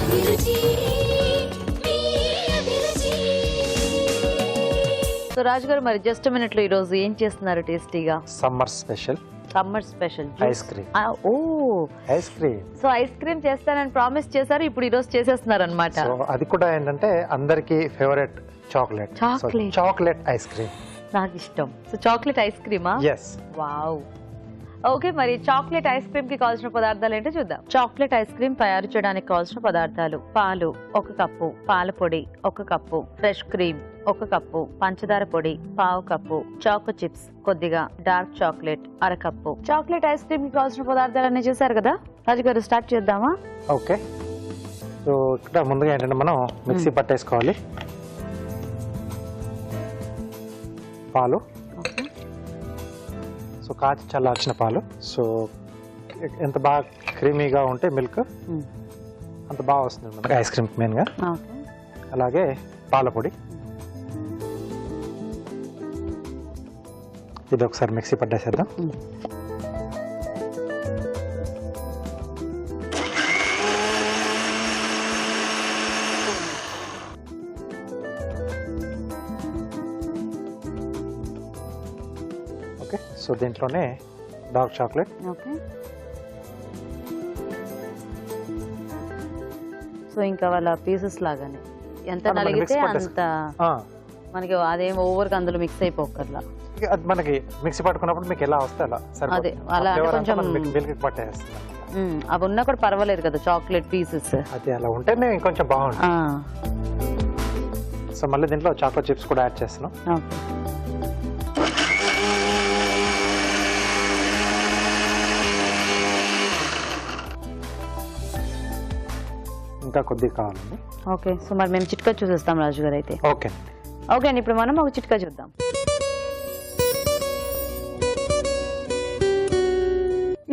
So రాజు గారు మరి just minute లో ఈ రోజు ఏం చేస్తున్నారు టేస్టీగా? Summer special ice cream. Oh ice cream. So ice cream చేస్తానని ప్రామిస్ చేశారు, ఇప్పుడు ఈ రోజు చేసేస్తున్నారు అన్నమాట. సో అది కూడా ఏంటంటే అందరికి favourite chocolate. Chocolate ice cream నాకు ఇష్టం. సో చాక్లెట్ ఐస్ క్రీమా? ఎస్. వావ్. ఓకే, మరి చాక్లెట్ ఐస్ క్రీమ్ కి కావాల్సిన పదార్థాలు ఏంటో చూద్దాం. చాక్లెట్ ఐస్ క్రీమ్ తయారు చేయడానికి కావాల్సిన పదార్థాలు: పాలు 1 కప్పు, పాల పొడి 1 కప్పు, ఫ్రెష్ క్రీమ్ 1 కప్పు, పంచదార పొడి 1/2 కప్పు, చాకో చిప్స్ కొద్దిగా, dark chocolate 1/2 cup. Chocolate ice cream కి కావాల్సిన పదార్థాలన్నీ చూసారు కదా, రాజు గారు స్టార్ట్ చేద్దామా? ఓకే. సో ఇక్కడ ముందుగా ఏంటంటే మనం మిక్సీ పట్టేసుకోవాలి. పాలు, సో కాచి చల్లార్చిన పాలు. సో ఎంత బాగా క్రీమీగా ఉంటే మిల్క్ అంత బాగా వస్తుంది మనకి ఐస్ క్రీమ్ మెయిన్గా. అలాగే పాల పొడి, ఇది ఒకసారి మిక్సీ పట్టేసేద్దాం. ఓకే, సో దీంట్లోనే డార్క్ చాక్లెట్. ఓకే, సో ఇంకా వాళ్ళ పీసెస్ లాగానే ఎంత నలిగితే అంత మనకి అదేం ఓవర్ అందులో మిక్స్ అయిపోకర్లా. అది మనకి మిక్సీ పట్టుకున్నప్పుడు మీకు ఎలా వస్తే అలా అదే అలా కొంచెం మిల్క్ పట్టేస్తుంది. అవి ఉన్నా కూడా పర్వాలేదు కదా చాక్లెట్ పీసెస్, అది అలా ఉంటేనే ఇంకొంచెం బాగుంటుంది. సో మళ్ళీ దీంట్లో చాకో చిప్స్ కూడా యాడ్ చేస్తున్నాం. ఇంకా కొద్దిగా కావాలండి. ఓకే, సో మరి మేము చిట్కా చూసేస్తాం రాజు గారు అయితే. ఓకే ఓకే అండి, ఇప్పుడు మనం ఒక చిట్కా చూద్దాం.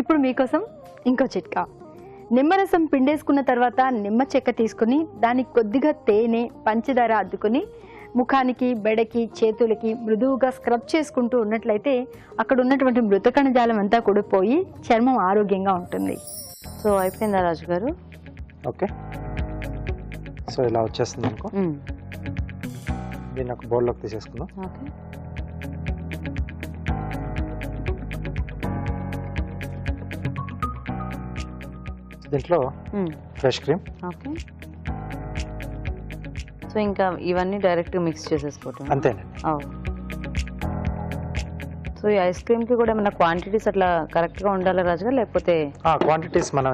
ఇప్పుడు మీకోసం ఇంకో చిట్కా. నిమ్మరసం పిండేసుకున్న తర్వాత నిమ్మ చెక్క తీసుకుని దానికి కొద్దిగా తేనె, పంచదార అద్దుకొని ముఖానికి, బెడకి, చేతులకి మృదువుగా స్క్రబ్ చేసుకుంటూ ఉన్నట్లయితే అక్కడ ఉన్నటువంటి మృత కణజాలం అంతా కూడా పోయి చర్మం ఆరోగ్యంగా ఉంటుంది. సో అయిపోయిందా రాజు గారు? ఓకే, సో ఇలా వచ్చేస్తుంది అనుకో. దీన్ని ఒక బౌల్లోకి తీసేసుకుందాం. ఓకే, దీంట్లో ఫ్రెష్ క్రీమ్. ఓకే, సో ఇంకా ఇవన్నీ డైరెక్ట్గా మిక్స్ చేసేసుకోవటం అంతేనండి. సో ఈ ఐస్ క్రీమ్కి కూడా ఏమైనా క్వాంటిటీస్ అట్లా కరెక్ట్గా ఉండాలా రాజు గారు, లేకపోతే క్వాంటిటీస్ నేను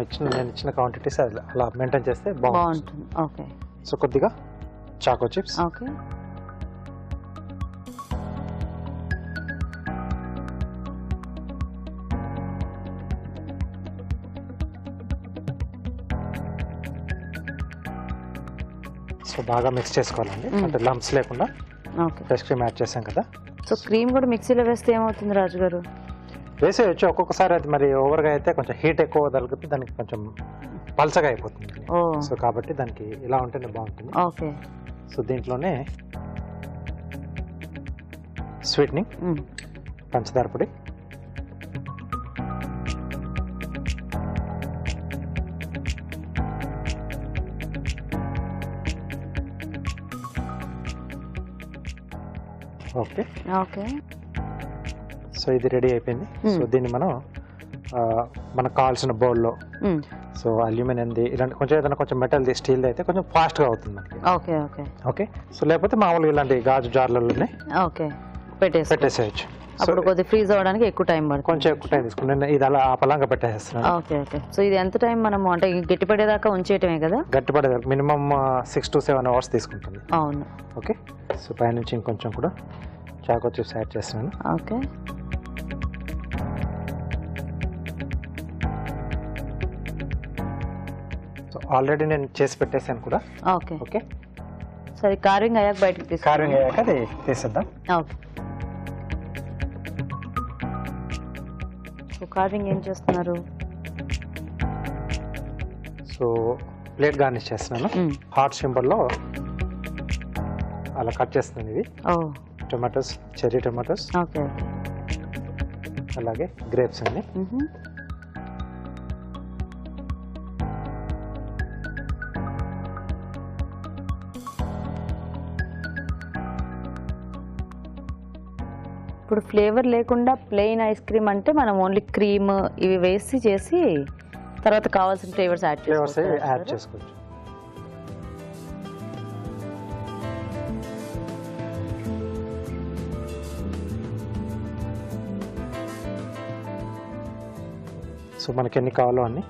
ఇచ్చిన క్వాంటిటీస్ అలా మెయింటైన్ చేస్తే బాగుంటుంది? ఓకే, సో కొద్దిగా చాకో చిప్స్. ఓకే, సో బాగా మిక్స్ చేసుకోవాలండి, అంటే లంప్స్ లేకుండా. ఓకే, ఫ్రెష్ క్రీమ్ యాడ్ చేసాం కదా. సో క్రీమ్ కూడా మిక్సీలో వేస్తే ఏమవుతుంది రాజు గారు? వేసేయచ్చు. ఒక్కొక్కసారి అది మరి ఓవర్గా అయితే కొంచెం హీట్ ఎక్కువ తగిలితే దానికి కొంచెం పల్చగా అయిపోతుంది. సో కాబట్టి దానికి ఇలా ఉంటేనే బాగుంటుంది. ఓకే, సో దీంట్లోనే స్వీట్నింగ్, పంచదార పొడి, ఓకే ఓకే, సో ఇది రెడీ అయిపోయింది. సో దీన్ని మనకు కావాల్సిన బౌల్లో, సో అల్యూమినియంది ఇలాంటి కొంచెం ఏదైనా కొంచెం మెటల్ది, స్టీల్ది అయితే కొంచెం ఫాస్ట్గా అవుతుంది మనకి. ఓకే ఓకే ఓకే, సో లేకపోతే మామూలుగా ఇలాంటి గాజు జార్లలోనే ఓకే పెట్టేసేయచ్చు. అప్పుడు కొద్దిగా ఫ్రీజ్ అవ్వడానికి ఎక్కువ టైం పడుతుంది. కొంచెం ఎక్కువ టైం తీసుకుంటే ఇది అలా ఆపలాగా పెట్టేస్తున్నాను. ఓకే ఓకే, సో ఇది ఎంత టైం మనం అంటే గట్టిపడేదాకా ఉంచేయటమే కదా? గట్టిపడేదాకా మినిమం 6 to 7 hours తీసుకుంటుంది. అవును. ఓకే, సో పైనుంచి ఇంకొంచెం కూడా చాకో చిప్స్ యాడ్ చేస్తున్నాను. ఓకే, సో ఆల్రెడీ నేను చేసి పెట్టేసాను కూడా. ఓకే ఓకే, సరే కార్వింగ్ అయ్యాక బయటకు తీసి కార్వింగ్ అయ్యాక అది తీసేద్దాం. ఓకే, సో కార్వింగ్ ఏం చేస్తున్నారు? సో ప్లేట్ గార్నిష్ చేస్తున్నాను. హార్ట్ సింబల్లో అలా కట్ చేస్తున్నాను. ఇది టొమాటోస్, చెర్రీ టొమాటోస్, ఓకే, అలాగే గ్రేప్స్ అండి. ఇప్పుడు ఫ్లేవర్ లేకుండా ప్లెయిన్ ఐస్ క్రీమ్ అంటే మనం ఓన్లీ క్రీమ్ ఇవి వేసి చేసి తర్వాత కావాల్సిన ఫ్లేవర్స్ యాడ్ చేసుకోవచ్చు. సో మనకి ఎన్ని కావాలో అన్ని.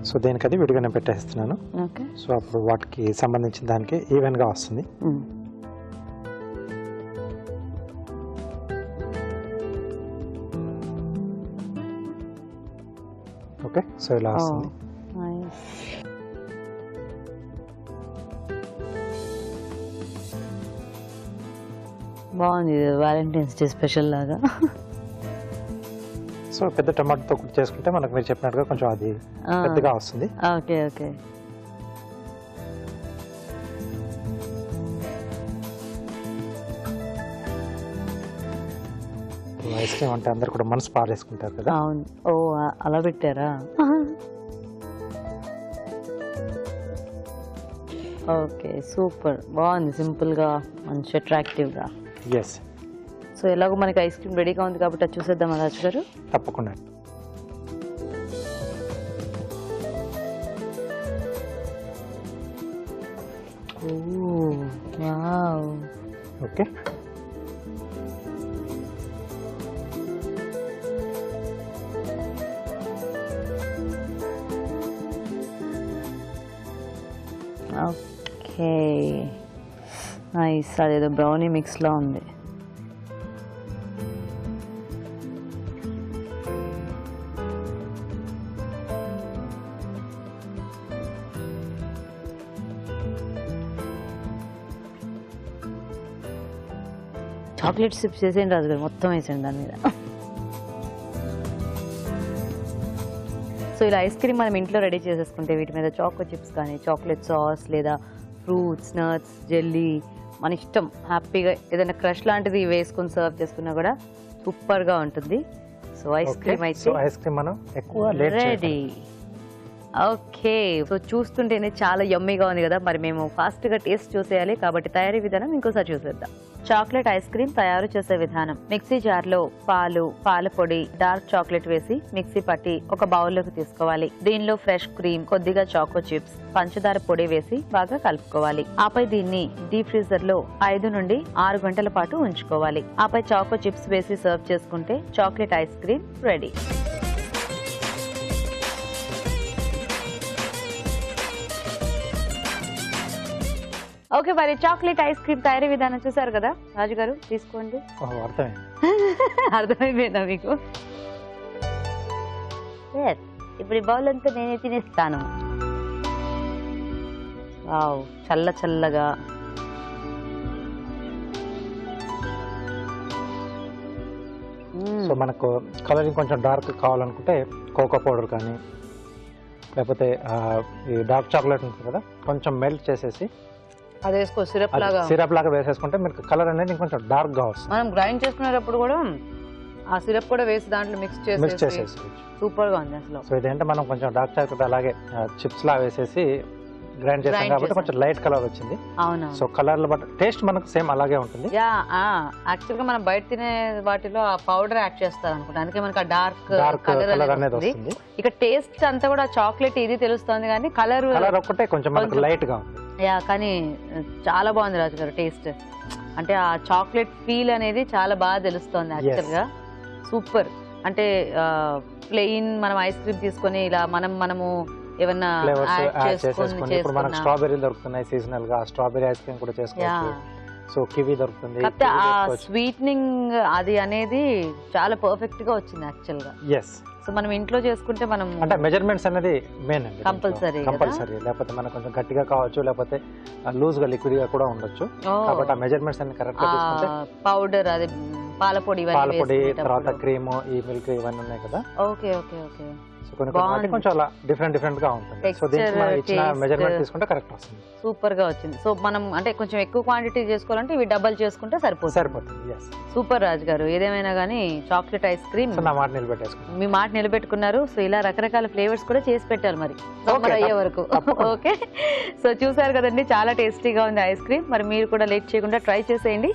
సో దేనికి అది విడిగానే పెట్టేస్తున్నాను. సో అప్పుడు వాటికి సంబంధించిన దానికి ఈవెన్గా వస్తుంది. ఓకే, సో ఇలా వస్తుంది. బాగుంది, వ్యాలంటైన్స్ డే స్పెషల్ లాగా. సో పెద్ద టమాటాతో కుక్ చేసుకుంటే మనకు మీరు చెప్పినట్టుగా కొంచెం అది పెద్దగా వస్తుంది. Okay okay. ఐస్ క్రీమ్ అంటే అందరు కూడా మనసు పారేసుకుంటారు కదా. అవును. ఓ అలా పెట్టారా. ఓకే, సూపర్, బాగుంది, సింపుల్గా మంచి అట్రాక్టివ్గా. ఎస్. సో ఎలాగో మనకి ఐస్ క్రీమ్ రెడీగా ఉంది కాబట్టి అది చూసేద్దాం రాజు గారు. తప్పకుండా. Okay, okay, nice. అదేదో బ్రౌనీ మిక్స్లా ఉంది. చాక్లెట్ సిప్ చేసేయండి రాజు గారు, మొత్తం వేసేయండి దాని మీద. సో ఇలా ఐస్ క్రీమ్ మనం ఇంట్లో రెడీ చేసేసుకుంటే వీటి మీద చాకో చిప్స్ కానీ చాక్లెట్ సాస్ లేదా ఫ్రూట్స్, నట్స్, జెల్లీ మన ఇష్టం, హ్యాపీగా ఏదైనా క్రష్ లాంటిది వేసుకొని సర్వ్ చేసుకున్నా కూడా సూపర్గా ఉంటుంది. సో ఐస్ క్రీమ్ అయితే ఐస్ క్రీమ్ మనం ఎక్కువ రెడీ. ఓకే, సో చూస్తుంటేనే చాలా యమ్మీగా ఉంది కదా. మరి మేము ఫాస్ట్గా టేస్ట్ చూసేయాలి కాబట్టి తయారీ విధానం ఇంకోసారి చూసేద్దాం. చాక్లెట్ ఐస్ క్రీమ్ తయారు చేసే విధానం: మిక్సీ జార్లో పాలు, పాల పొడి, డార్క్ చాక్లెట్ వేసి మిక్సీ పట్టి ఒక బౌల్లోకి తీసుకోవాలి. దీనిలో ఫ్రెష్ క్రీమ్, కొద్దిగా చాకో చిప్స్, పంచదార పొడి వేసి బాగా కలుపుకోవాలి. ఆపై దీన్ని డీప్ ఫ్రీజర్ లో 5 నుండి 6 గంటల పాటు ఉంచుకోవాలి. ఆపై చాకో చిప్స్ వేసి సర్వ్ చేసుకుంటే chocolate ice cream ready. Okay, మరి చాక్లెట్ ఐస్ క్రీమ్ తయారీ విధానం చూసారు కదా రాజు గారు, తీసుకోండి. అర్థమైపోయిందా మీకు? ఇప్పుడు ఈ బౌల్ అంతా నేనే తినేస్తాను. వావ్, చల్ల చల్లగా. సో మనకు కలరింగ్ కొంచెం డార్క్ కావాలనుకుంటే కోకో పౌడర్ కానీ లేకపోతే ఈ డార్క్ చాక్లెట్ ఉంటుంది కదా, కొంచెం మెల్ట్ చేసేసి అది వేసుకో, సిరప్ లాగా వేసేసుకుంటే మీకు కలర్ అనేది కొంచెం డార్క్ గా వస్తుంది. మనం గ్రైండ్ చేసుకునేటప్పుడు కూడా ఆ సిరప్ కూడా వేసి దాంట్లో మిక్స్ చేసేసి సూపర్ గా ఉంది అసలు. సో ఇదేంటే మనం కొంచెం డార్క్ చాక్లెట్ అలాగే చిప్స్ లా వేసేసి గ్రైండ్ చేసాం కాబట్టి కొంచెం లైట్ కలర్ వచ్చింది. అవును. సో కలర్ లో బట్ టేస్ట్ మనకు సేమ్ అలాగే ఉంటుంది. యాక్చువల్ గా మనం బయట తినే వాటిలో ఆ పౌడర్ యాడ్ చేస్తారు అనుకుంటా, అందుకే మనకి ఆ డార్క్ కలర్ అనేది వస్తుంది. ఇక టేస్ట్ అంతా కూడా చాక్లెట్ ఇది తెలుస్తుంది కానీ కలర్ ఒక్కటే కొంచెం మనకు లైట్ గా ఉంది. కానీ చాలా బాగుంది రాజు గారు టేస్ట్. అంటే ఆ చాక్లెట్ ఫీల్ అనేది చాలా బాగా తెలుస్తుంది యాక్చువల్ గా. సూపర్. అంటే ప్లెయిన్ మనం ఐస్ క్రీమ్ తీసుకొని ఇలా మనము ఏమన్నా చేసుకొని ఇప్పుడు మనకు స్ట్రాబెర్రీ దొరుకుతున్నాయి సీజనల్ గా, స్ట్రాబెర్రీ ఐస్ క్రీమ్ కూడా చేసుకోవచ్చు. సో కివి దొరుకుతుంది. ఆ స్వీట్నింగ్ అది అనేది చాలా పర్ఫెక్ట్ గా వచ్చింది యాక్చువల్ గా. సో మనం ఇంట్లో చేసుకుంటే మనం అంటే మెజర్మెంట్స్ అనేది మెయిన్ అండి, కంపల్సరీ. లేకపోతే మనకు కొంచెం గట్టిగా కావచ్చు, లేకపోతే లూజ్ గా లిక్విడ్ గా కూడా ఉండొచ్చు. కాబట్టి ఆ మెజర్మెంట్స్ అన్ని కరెక్ట్ గా తీసుకుంటే పౌడర్ అది పాలపొడి పాలపొడి తర్వాత క్రీమ్ ఈ మిల్క్ ఇవన్నీ ఉన్నాయి కదా. Okay okay okay. సో కొన్ని కొన్ని కొంచెం అలా డిఫరెంట్ గా ఉంటుంది. సో దీనికి మనం ఇచ్చిన మెజర్మెంట్ తీసుకుంటే కరెక్ట్ వస్తుంది. సూపర్ గా వచ్చింది. సో మనం అంటే కొంచెం ఎక్కువ క్వాంటిటీ చేసుకోవాలంటే ఇవి డబల్ చేసుకుంటే సరిపోతుంది. సూపర్ రాజ్ గారు. ఏదేమైనా కానీ చాక్లెట్ ఐస్ క్రీమ్ నా మాట నిలబెట్టేసుకున్నాను. మీ మాట నిలబెట్టుకున్నారు. సో ఇలా రకరకాల ఫ్లేవర్స్ కూడా చేసి పెట్టాలి మరి సమ్మర్ అయ్యే వరకు. ఓకే, సో చూసారు కదండి, చాలా టేస్టీగా ఉంది ఐస్ క్రీమ్. మరి మీరు కూడా లేట్ చేయకుండా ట్రై చేసేయండి.